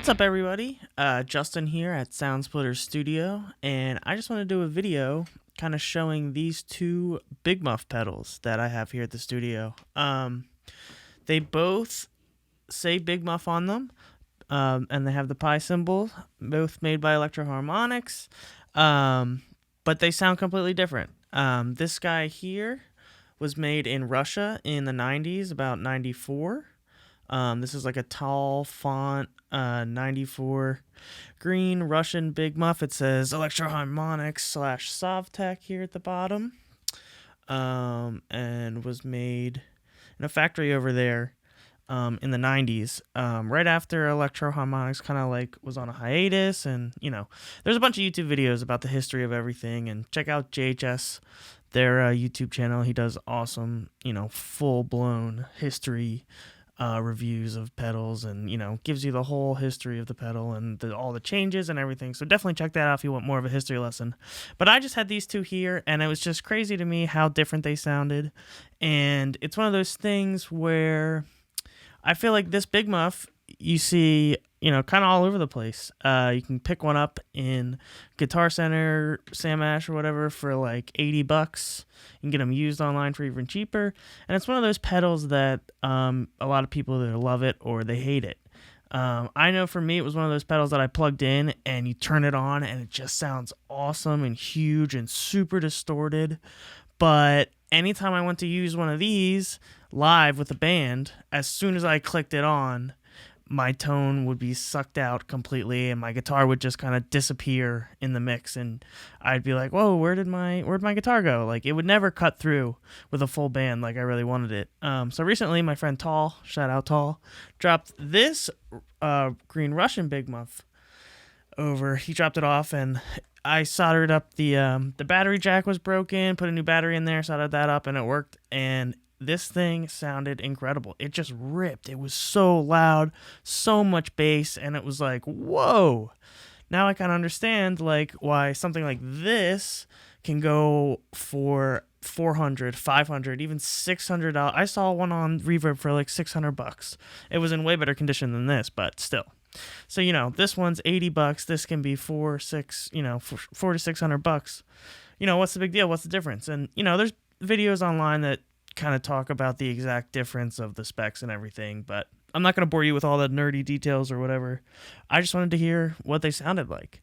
What's up, everybody? Justin here at Sound Splitter Studio, and I just want to do a video kind of showing these two Big Muff pedals that I have here at the studio. They both say Big Muff on them, and they have the pi symbol, both made by Electro-Harmonix, but they sound completely different. This guy here was made in Russia in the 90s, about 94. This is like a tall font, 94 green Russian Big Muff. It says Electro-Harmonix / Sovtek here at the bottom, and was made in a factory over there in the 90s, right after Electro-Harmonix kind of like was on a hiatus. And there's a bunch of YouTube videos about the history of everything, and check out JHS, their YouTube channel. He does awesome, full-blown history reviews of pedals, and gives you the whole history of the pedal and all the changes and everything. So definitely check that out if you want more of a history lesson. But I just had these two here, and it was just crazy to me how different they sounded. And it's one of those things where I feel like this Big Muff you see kind of all over the place. You can pick one up in Guitar Center, Sam Ash, or whatever for like $80. You can get them used online for even cheaper. And it's one of those pedals that a lot of people either love it or they hate it. I know for me, it was one of those pedals that I plugged in and you turn it on and it just sounds awesome and huge and super distorted. But anytime I went to use one of these live with a band, as soon as I clicked it on, my tone would be sucked out completely, and my guitar would just kind of disappear in the mix, and I'd be like, "Whoa, where'd my guitar go?" Like, it would never cut through with a full band like I really wanted it. So recently, my friend Tall, shout out Tall, dropped this green Russian Big Muff over. He dropped it off, and I soldered up the battery jack was broken. Put a new battery in there, soldered that up, and it worked. And this thing sounded incredible. It just ripped. It was so loud, so much bass, and it was like, whoa. Now I kind of understand like why something like this can go for $400, $500, even $600. I saw one on Reverb for like $600. It was in way better condition than this, but still. So this one's $80. This can be $400 to $600. What's the big deal? What's the difference? And there's videos online that kind of talk about the exact difference of the specs and everything, but I'm not going to bore you with all the nerdy details or whatever. I just wanted to hear what they sounded like.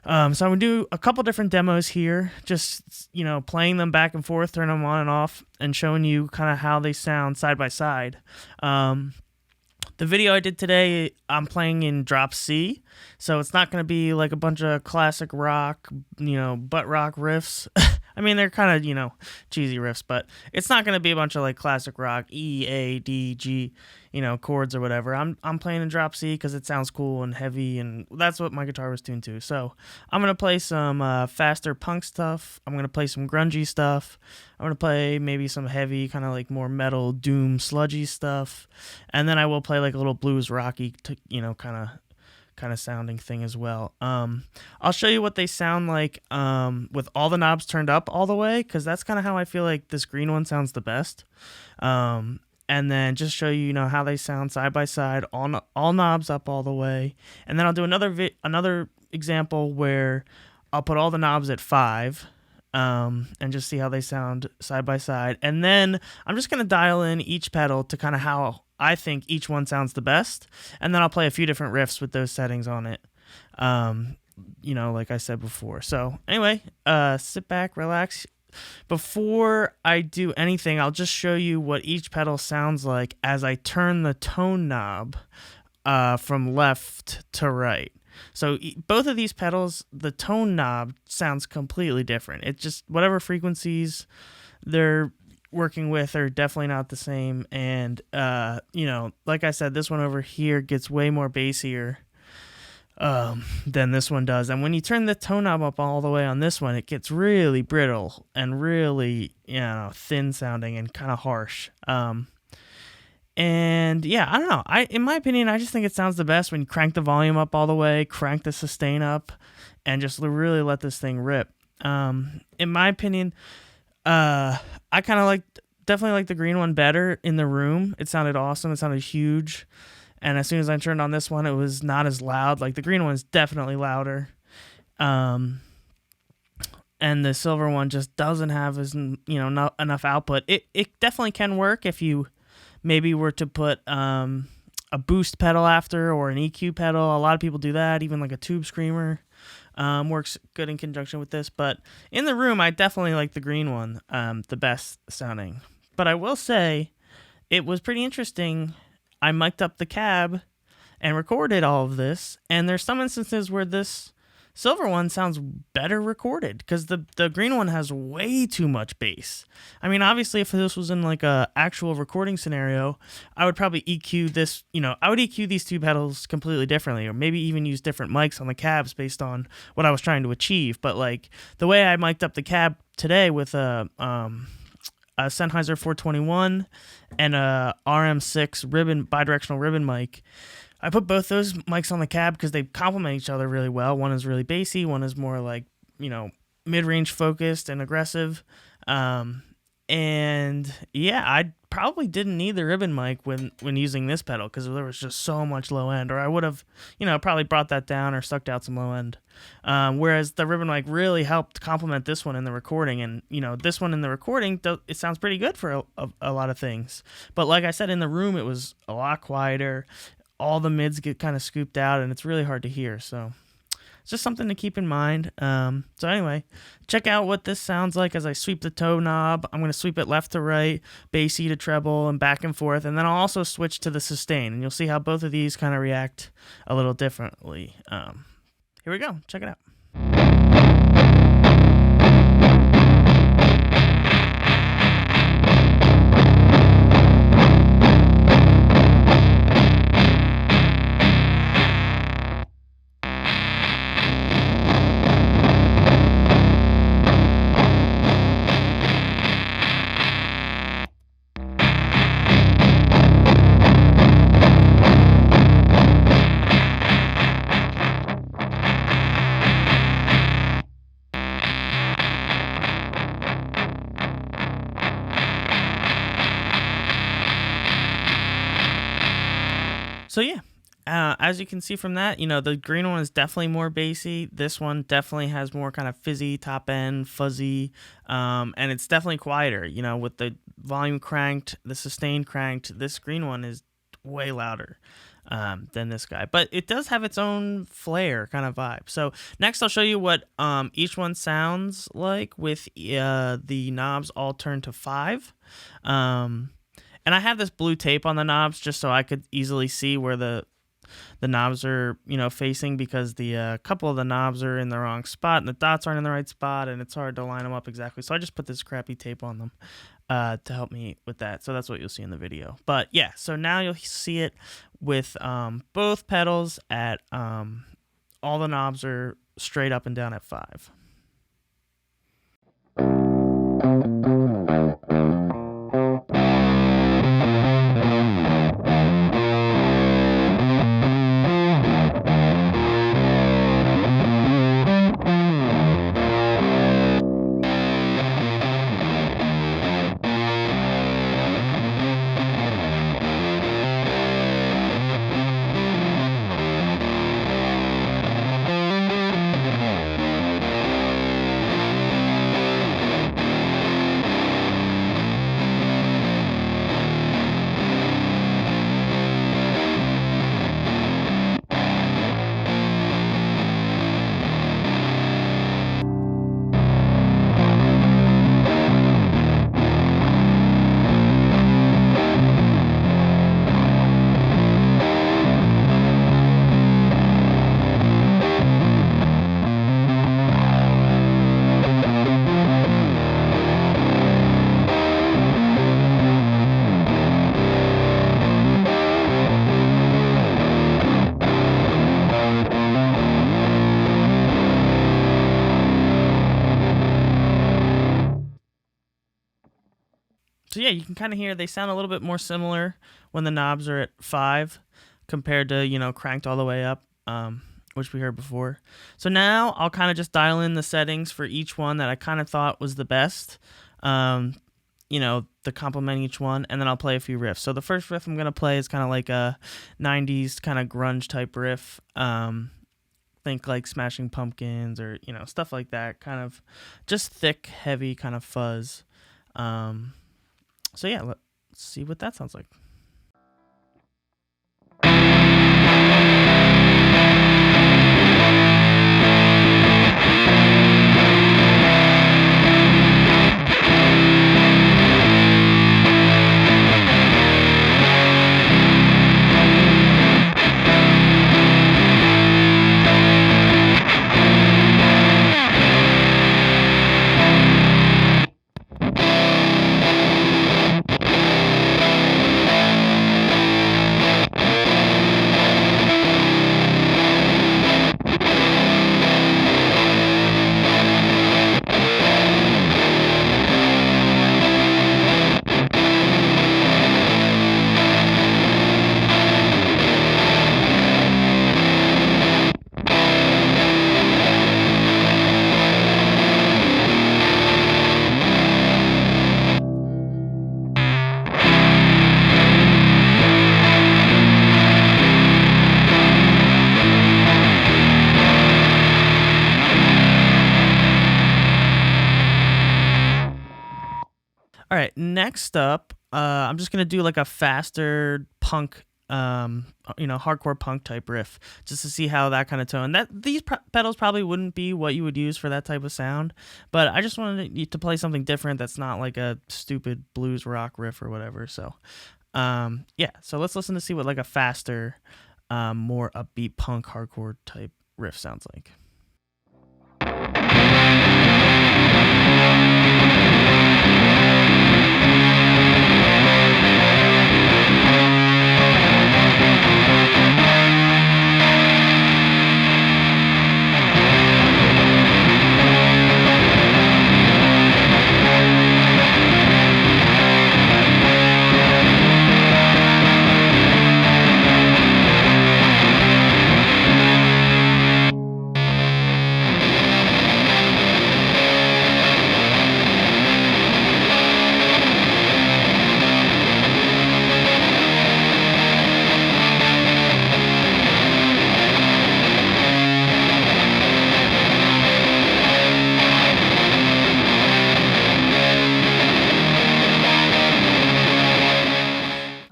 So I'm going to do a couple different demos here, just, playing them back and forth, turning them on and off, and showing you kind of how they sound side by side. The video I did today, I'm playing in drop C, so it's not going to be like a bunch of classic rock, butt rock riffs. I mean, they're kind of, cheesy riffs, but it's not going to be a bunch of like classic rock E, A, D, G, chords or whatever. I'm playing in drop C because it sounds cool and heavy, and that's what my guitar was tuned to. So I'm going to play some faster punk stuff. I'm going to play some grungy stuff. I'm going to play maybe some heavy, kind of like more metal, doom, sludgy stuff. And then I will play like a little blues rocky, kind of sounding thing as well. I'll show you what they sound like with all the knobs turned up all the way, because that's kind of how I feel like this green one sounds the best. And then just show you, how they sound side by side, all knobs up all the way. And then I'll do another example where I'll put all the knobs at 5, and just see how they sound side by side. And then I'm just going to dial in each pedal to kind of how I think each one sounds the best. And then I'll play a few different riffs with those settings on it, like I said before. So anyway, sit back, relax. Before I do anything, I'll just show you what each pedal sounds like as I turn the tone knob from left to right. So both of these pedals, the tone knob sounds completely different. It's just whatever frequencies they're working with are definitely not the same. And, like I said, this one over here gets way more bassier than this one does. And when you turn the tone knob up all the way on this one, it gets really brittle and really, thin sounding and kind of harsh. And yeah, I don't know. In my opinion, I just think it sounds the best when you crank the volume up all the way, crank the sustain up, and just really let this thing rip. In my opinion, I kind of definitely like the green one better in the room. It sounded awesome. It sounded huge. And as soon as I turned on this one, it was not as loud. Like the green one's definitely louder. And the silver one just doesn't have as, not enough output. It definitely can work if you maybe were to put a boost pedal after, or an EQ pedal. A lot of people do that. Even like a tube screamer works good in conjunction with this. But in the room, I definitely like the green one the best sounding. But I will say it was pretty interesting. I mic'd up the cab and recorded all of this, and there's some instances where this silver one sounds better recorded because the green one has way too much bass. I mean, obviously, if this was in like a actual recording scenario, I would probably EQ this, I would EQ these two pedals completely differently, or maybe even use different mics on the cabs based on what I was trying to achieve. But like the way I mic'd up the cab today with a Sennheiser 421 and a RM6 bidirectional ribbon mic, I put both those mics on the cab because they complement each other really well. One is really bassy, one is more like, mid-range focused and aggressive. And yeah, I probably didn't need the ribbon mic when using this pedal because there was just so much low end, or I would have, probably brought that down or sucked out some low end. Whereas the ribbon mic really helped complement this one in the recording. And, this one in the recording, it sounds pretty good for a lot of things. But like I said, in the room, it was a lot quieter. All the mids get kind of scooped out, and it's really hard to hear. So it's just something to keep in mind. So anyway, check out what this sounds like as I sweep the toe knob. I'm going to sweep it left to right, bassy to treble, and back and forth. And then I'll also switch to the sustain, and you'll see how both of these kind of react a little differently. Here we go. Check it out. So yeah, as you can see from that, the green one is definitely more bassy. This one definitely has more kind of fizzy top end, fuzzy, and it's definitely quieter. With the volume cranked, the sustain cranked, this green one is way louder than this guy. But it does have its own flair kind of vibe. So next I'll show you what each one sounds like with the knobs all turned to 5. And I have this blue tape on the knobs just so I could easily see where the knobs are, facing, because the couple of the knobs are in the wrong spot and the dots aren't in the right spot, and it's hard to line them up exactly. So I just put this crappy tape on them to help me with that. So that's what you'll see in the video. But yeah, so now you'll see it with both pedals at all the knobs are straight up and down at 5. So yeah, you can kind of hear they sound a little bit more similar when the knobs are at 5 compared to, cranked all the way up, which we heard before. So now I'll kind of just dial in the settings for each one that I kind of thought was the best. to complement each one, and then I'll play a few riffs. So the first riff I'm going to play is kind of like a 90s kind of grunge type riff. Think like Smashing Pumpkins or, stuff like that. Kind of just thick, heavy kind of fuzz. So yeah, let's see what that sounds like. All right, next up, I'm just gonna do like a faster punk, hardcore punk type riff, just to see how that kind of tone. These pedals probably wouldn't be what you would use for that type of sound, but I just wanted you to play something different that's not like a stupid blues rock riff or whatever. So, yeah. So let's listen to see what like a faster, more upbeat punk hardcore type riff sounds like.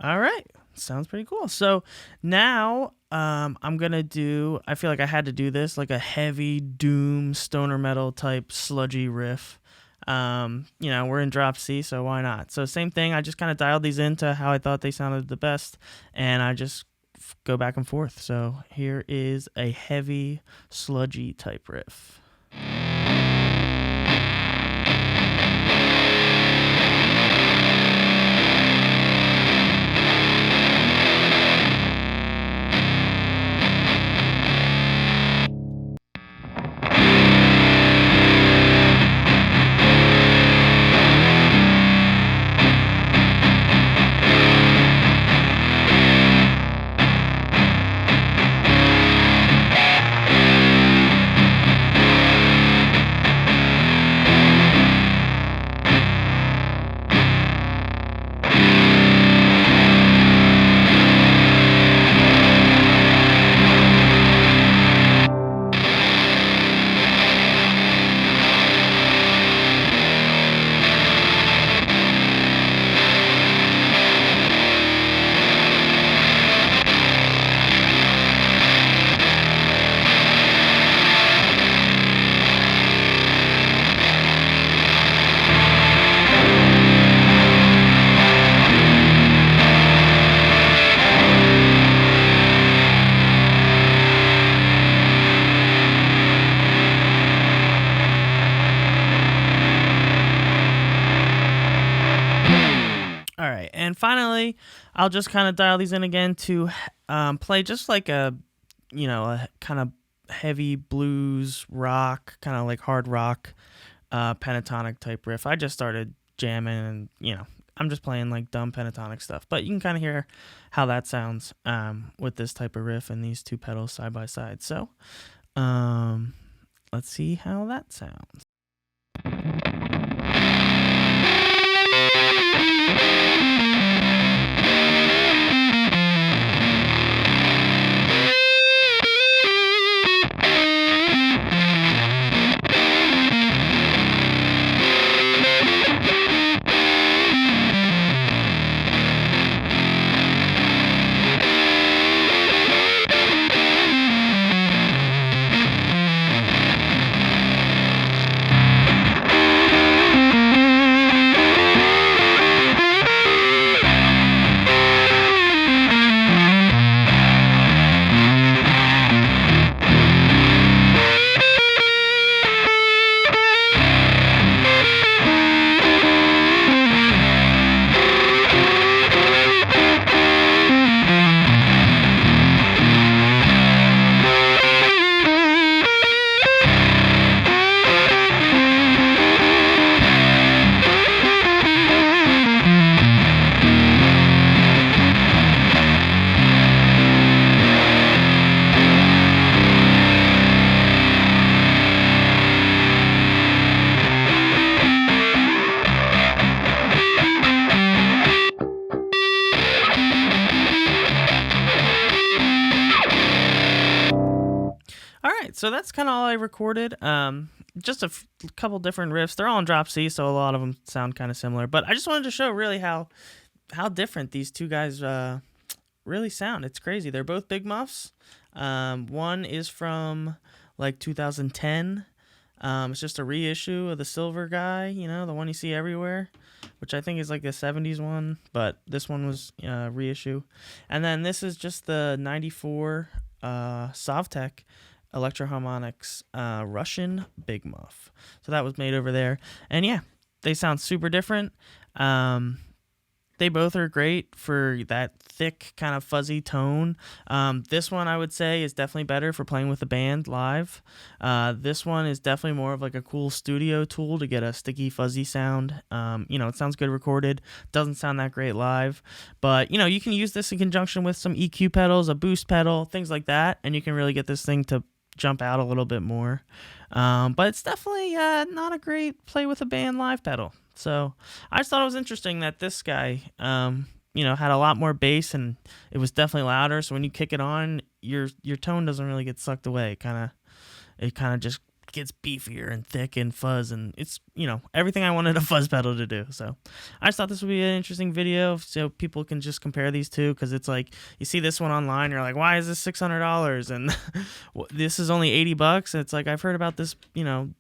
All right, sounds pretty cool. So now I'm gonna do. I feel like I had to do this, like a heavy doom stoner metal type sludgy riff. We're in drop C, so why not? So same thing. I just kind of dialed these into how I thought they sounded the best, and I just go back and forth. So here is a heavy sludgy type riff. All right, and finally, I'll just kind of dial these in again to play just like a kind of heavy blues rock, kind of like hard rock, pentatonic type riff. I just started jamming, and I'm just playing like dumb pentatonic stuff. But you can kind of hear how that sounds with this type of riff and these two pedals side by side. So let's see how that sounds. so that's kind of all I recorded. Just a couple different riffs. They're all in drop C, so a lot of them sound kind of similar. But I just wanted to show really how different these two guys really sound. It's crazy. They're both Big Muffs. One is from like 2010. It's just a reissue of the silver guy, you know, the one you see everywhere, which I think is like the 70s one, but this one was reissue. And then this is just the 94 Sovtek Electro-Harmonix Russian Big Muff. So that was made over there. And yeah, they sound super different. They both are great for that thick, kind of fuzzy tone. This one, I would say, is definitely better for playing with a band live. This one is definitely more of like a cool studio tool to get a sticky, fuzzy sound. You know, it sounds good recorded. Doesn't sound that great live. But, you know, you can use this in conjunction with some EQ pedals, a boost pedal, things like that, and you can really get this thing to jump out a little bit more. But it's definitely not a great play with a band live pedal. So I just thought it was interesting that this guy, you know, had a lot more bass and it was definitely louder. So when you kick it on, your tone doesn't really get sucked away. It kind of just gets beefier and thick and fuzz, and it's, you know, everything I wanted a fuzz pedal to do. So I just thought this would be an interesting video so people can just compare these two, because it's like you see this one online, you're like, why is this $600 and this is only $80? It's like, I've heard about this, you know,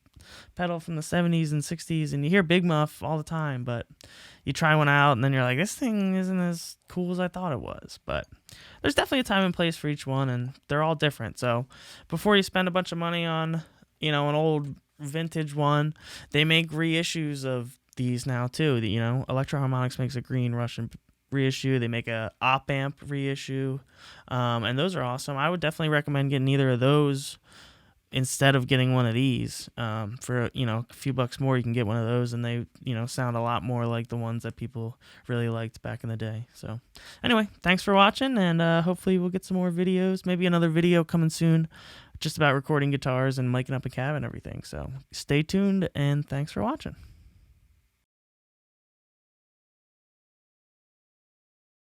pedal from the 70s and 60s, and you hear Big Muff all the time, but you try one out and then you're like, this thing isn't as cool as I thought it was. But there's definitely a time and place for each one, and they're all different. So before you spend a bunch of money on, you know, an old vintage one, they make reissues of these now too. You know, Electro-Harmonix makes a green Russian reissue. They make a op amp reissue, and those are awesome. I would definitely recommend getting either of those instead of getting one of these. For, you know, a few bucks more, you can get one of those, and they, you know, sound a lot more like the ones that people really liked back in the day. So anyway, thanks for watching, and hopefully we'll get some more videos, maybe another video coming soon just about recording guitars and miking up a cab and everything. So stay tuned, and thanks for watching.